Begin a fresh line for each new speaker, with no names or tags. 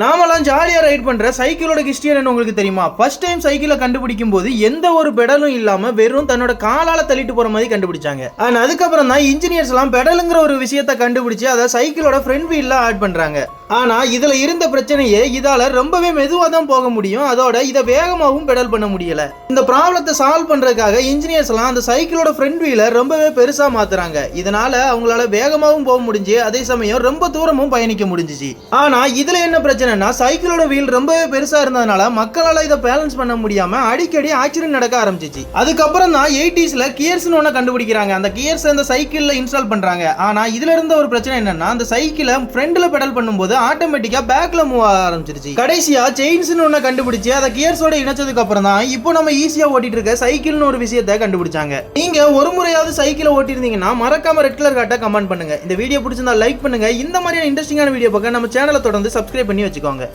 நாமெல்லாம் ஜாலியா ரைட் பண்ற சைக்கிளோட ஹிஸ்டரி என்ன உங்களுக்கு தெரியுமா? ஃபர்ஸ்ட் டைம் சைக்கிளை கண்டுபிடிக்கும் போது எந்த ஒரு பெடலும் இல்லாம வெறும் தன்னோட காலால தள்ளிட்டு போற மாதிரி கண்டுபிடிச்சாங்க. அண்ட் அதுக்கப்புறம் தான் இன்ஜினியர்ஸ் எல்லாம் பெடலுங்கிற ஒரு விஷயத்தை கண்டுபிடிச்சு அதை சைக்கிளோட ஃப்ரண்ட் வீல்ல ஆட் பண்றாங்க. ஆனா இதுல இருந்த பிரச்சனையே இதால ரொம்பவே மெதுவா தான் போக முடியும், அதோட இதை வேகமாகவும் பெடல் பண்ண முடியல. இந்த ப்ராப்ளத்தை சால்வ் பண்றதுக்காக இன்ஜினியர்ஸ் எல்லாம் அந்த சைக்கிளோட ஃப்ரண்ட் வீலை ரொம்பவே பெருசா மாத்துறாங்க. இதனால அவங்களால வேகமாகவும் போக முடிஞ்சு அதே சமயம் ரொம்ப தூரமும் பயணிக்க முடிஞ்சிச்சு. ஆனா இதுல என்ன பிரச்சனைனா சைக்கிளோட வீல் ரொம்பவே பெருசா இருந்ததுனால மக்களால இதை பேலன்ஸ் பண்ண முடியாம அடிக்கடி ஆக்சிடென்ட் நடக்க ஆரம்பிச்சிச்சு. அதுக்கப்புறம் தான் 80sல கியர்ஸ்னு ஒண்ணு கண்டுபிடிக்கிறாங்க. அந்த கியர்ஸ் அந்த சைக்கிள்ல இன்ஸ்டால் பண்றாங்க. ஆனா இதுல இருந்த ஒரு பிரச்சனை என்னன்னா அந்த சைக்கிளை ஃப்ரண்ட்ல பெடல் பண்ணும்போது ஆட்டோமேட்டிக்கா பேக்ல மூவ் ஆக ஆரம்பிச்சிருச்சு. கடைசியா செயின்ஸ்னு ஒண்ணு கண்டுபிடிச்சு அதை கியர்ஸோட இணைச்சதுக்கு அப்புறம் தான் இப்போ நம்ம ஈஸியா ஓட்டிட்டு இருக்க சைக்கிள்னு ஒரு விஷயத்தை கண்டுபிடிச்சாங்க. நீங்க ஒரு முறையாவது சைக்கிளை ஓட்டி இருந்தீங்கன்னா மறக்காம ரெட் கலர் காட்ட கமெண்ட் பண்ணுங்க. இந்த வீடியோ பிடிச்சிருந்தா லைக் பண்ணுங்க. இந்த மாதிரியான இன்ட்ரெஸ்டிங்கான வீடியோ பார்க்க நம்ம சேனலை தொடர்ந்து சப்ஸ்கிரைப் பண்ணி வச்சுக்கோங்க.